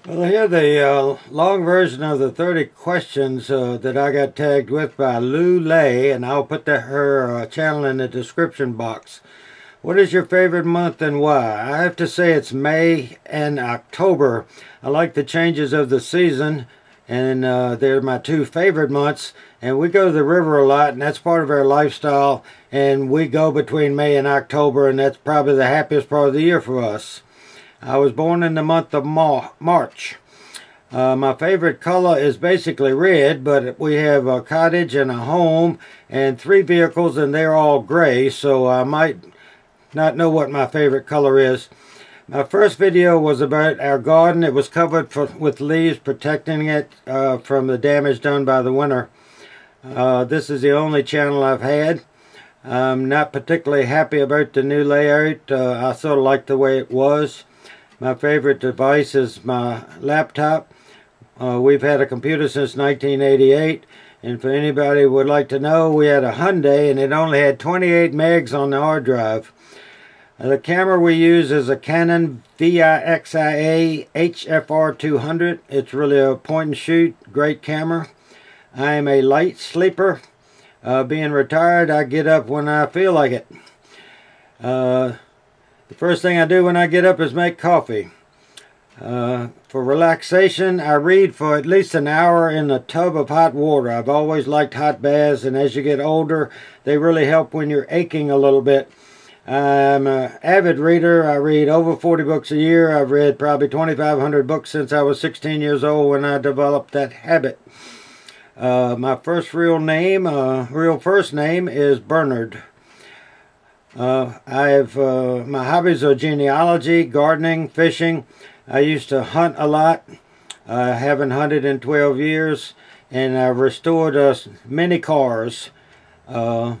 Well, here the long version of the 30 questions that I got tagged with by Lou Lay, and I'll put her channel in the description box. What is your favorite month and why? I have to say it's May and October. I like the changes of the season, and they're my two favorite months. And we go to the river a lot, and that's part of our lifestyle. And we go between May and October, and that's probably the happiest part of the year for us. I was born in the month of March. My favorite color is basically red, but we have a cottage and a home and 3 vehicles, and they're all gray, so I might not know what my favorite color is. My first video was about our garden. It was covered with leaves, protecting it from the damage done by the winter. This is the only channel I've had. I'm not particularly happy about the new layout. I sort of like the way it was. My favorite device is my laptop. We've had a computer since 1988, and for anybody who would like to know, we had a Hyundai and it only had 28 megs on the hard drive. The camera we use is a Canon Vixia HFR 200. It's really a point and shoot, great camera. I am a light sleeper. Being retired, I get up when I feel like it. The first thing I do when I get up is make coffee. For relaxation, I read for at least an hour in a tub of hot water. I've always liked hot baths, and as you get older, they really help when you're aching a little bit. I'm an avid reader. I read over 40 books a year. I've read probably 2,500 books since I was 16 years old when I developed that habit. My first real first name is Bernard. My hobbies are genealogy, gardening, fishing. I used to hunt a lot. I haven't hunted in 12 years, and I've restored many cars. I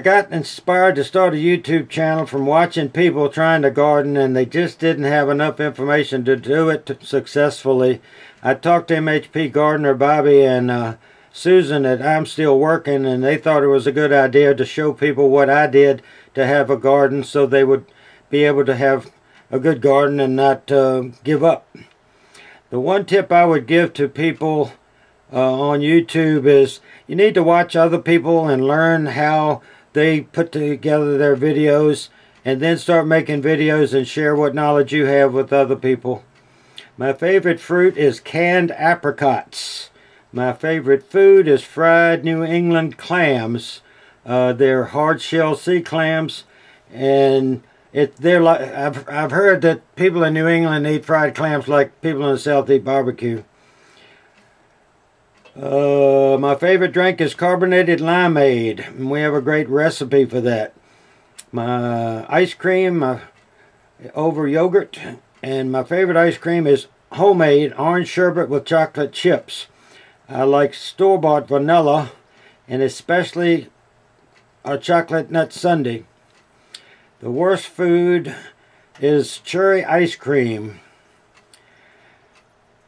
got inspired to start a YouTube channel from watching people trying to garden, and they just didn't have enough information to do it successfully. I talked to MHP Gardener Bobby and Susan at I'm Still Working, and they thought it was a good idea to show people what I did to have a garden so they would be able to have a good garden and not give up. The one tip I would give to people on YouTube is you need to watch other people and learn how they put together their videos, and then start making videos and share what knowledge you have with other people. My favorite fruit is canned apricots. My favorite food is fried New England clams. They're hard-shell sea clams, and I've heard that people in New England eat fried clams like people in the South eat barbecue. My favorite drink is carbonated limeade, and we have a great recipe for that. My ice cream over yogurt, and my favorite ice cream is homemade orange sherbet with chocolate chips. I like store-bought vanilla, and especially a chocolate nut sundae. The worst food is cherry ice cream.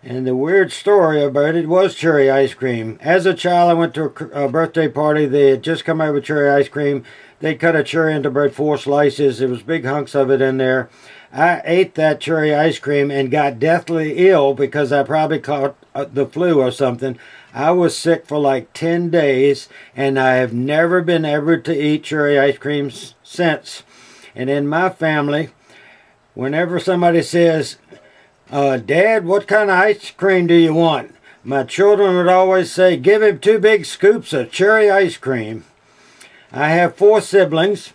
And the weird story about it was cherry ice cream. As a child, I went to a birthday party. They had just come out with cherry ice cream. They cut a cherry into about 4 slices. There was big hunks of it in there. I ate that cherry ice cream and got deathly ill because I probably caught the flu or something. I was sick for like 10 days, and I have never been able to eat cherry ice cream since. And in my family, whenever somebody says, Dad, what kind of ice cream do you want? My children would always say, give him 2 big scoops of cherry ice cream. I have 4 siblings.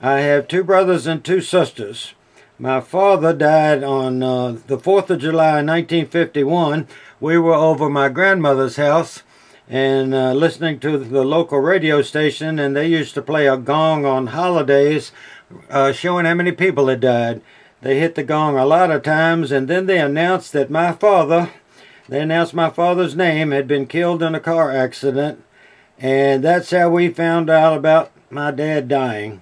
I have 2 brothers and 2 sisters. My father died on the 4th of July 1951. We were over my grandmother's house and listening to the local radio station, and they used to play a gong on holidays showing how many people had died. They hit the gong a lot of times, and then they announced that my father's name, had been killed in a car accident, and that's how we found out about my dad dying.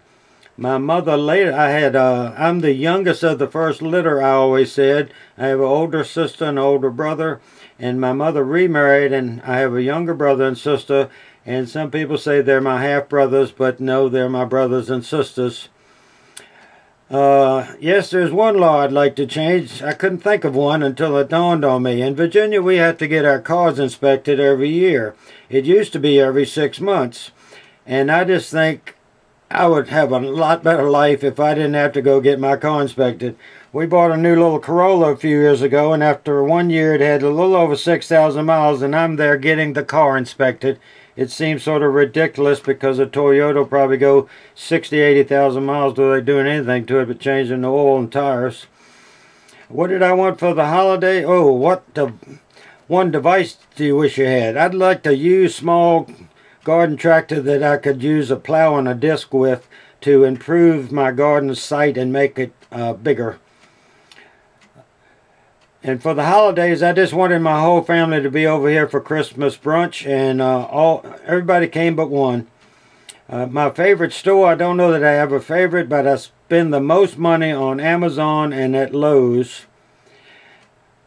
My mother later, I'm the youngest of the first litter, I always said. I have an older sister and an older brother, and my mother remarried, and I have a younger brother and sister, and some people say they're my half-brothers, but no, they're my brothers and sisters. Yes, there's one law I'd like to change. I couldn't think of one until it dawned on me. In Virginia, we have to get our cars inspected every year. It used to be every 6 months. And I just think I would have a lot better life if I didn't have to go get my car inspected. We bought a new little Corolla a few years ago, and after 1 year it had a little over 6,000 miles, and I'm there getting the car inspected. It seems sort of ridiculous because a Toyota will probably go 60,000, 80,000 miles without they doing anything to it but changing the oil and tires. What did I want for the holiday? Oh, one device do you wish you had? I'd like to use small garden tractor that I could use a plow and a disc with to improve my garden site and make it bigger. And for the holidays, I just wanted my whole family to be over here for Christmas brunch, and everybody came but one. My favorite store, I don't know that I have a favorite, but I spend the most money on Amazon and at Lowe's.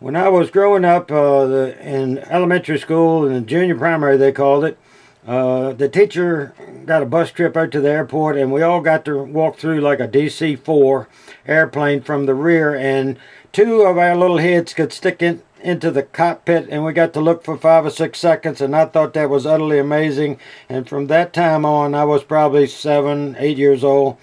When I was growing up in elementary school, in junior primary they called it, the teacher got a bus trip out to the airport, and we all got to walk through like a DC-4 airplane from the rear, and two of our little heads could stick into the cockpit, and we got to look for 5 or 6 seconds, and I thought that was utterly amazing. And from that time on, I was probably 7, 8 years old.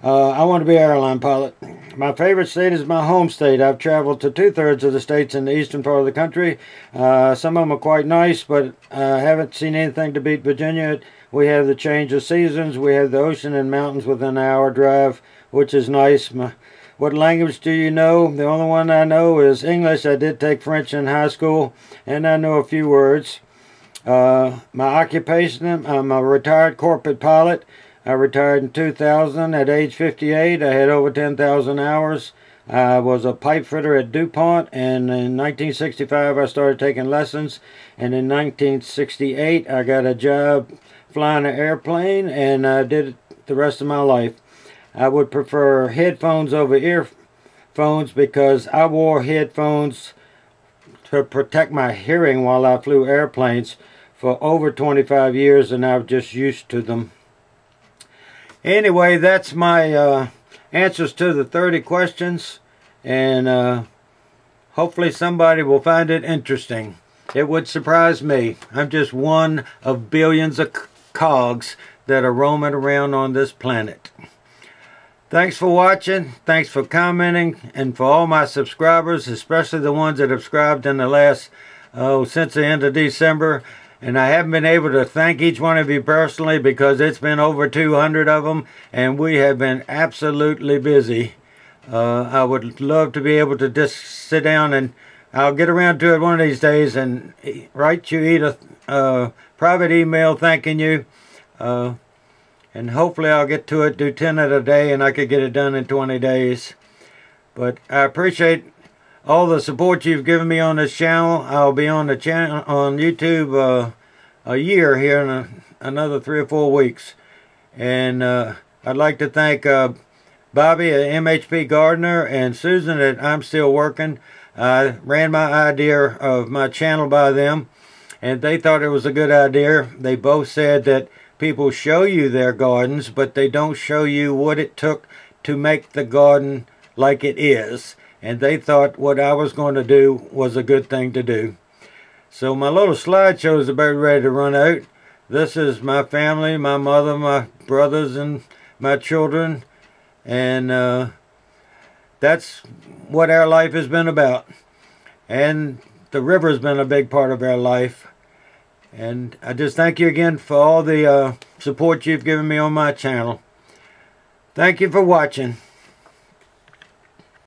I want to be an airline pilot. My favorite state is my home state. I've traveled to 2/3 of the states in the eastern part of the country. Some of them are quite nice, but I haven't seen anything to beat Virginia. We have the change of seasons. We have the ocean and mountains within an hour drive, which is nice. What language do you know? The only one I know is English. I did take French in high school, and I know a few words. My occupation, I'm a retired corporate pilot. I retired in 2000 at age 58. I had over 10,000 hours. I was a pipe fitter at DuPont, and in 1965 I started taking lessons, and in 1968 I got a job flying an airplane, and I did it the rest of my life. I would prefer headphones over earphones because I wore headphones to protect my hearing while I flew airplanes for over 25 years, and I'm just used to them. Anyway, that's my answers to the 30 questions, and hopefully somebody will find it interesting. It would surprise me. I'm just one of billions of cogs that are roaming around on this planet. Thanks for watching, thanks for commenting, and for all my subscribers, especially the ones that have subscribed in the last, since the end of December. And I haven't been able to thank each one of you personally because it's been over 200 of them, and we have been absolutely busy. I would love to be able to just sit down, and I'll get around to it one of these days and write you either a private email thanking you, and hopefully I'll get to it, do 10 a day, and I could get it done in 20 days. But I appreciate all the support you've given me on this channel. I'll be on the channel on YouTube a year here in another 3 or 4 weeks. And I'd like to thank Bobby at MHP Gardener and Susan at I'm Still Working. I ran my idea of my channel by them, and they thought it was a good idea. They both said that people show you their gardens, but they don't show you what it took to make the garden like it is. And they thought what I was going to do was a good thing to do. So my little slideshow is about ready to run out. This is my family, my mother, my brothers, and my children. And that's what our life has been about. And the river's been a big part of our life. And I just thank you again for all the support you've given me on my channel. Thank you for watching.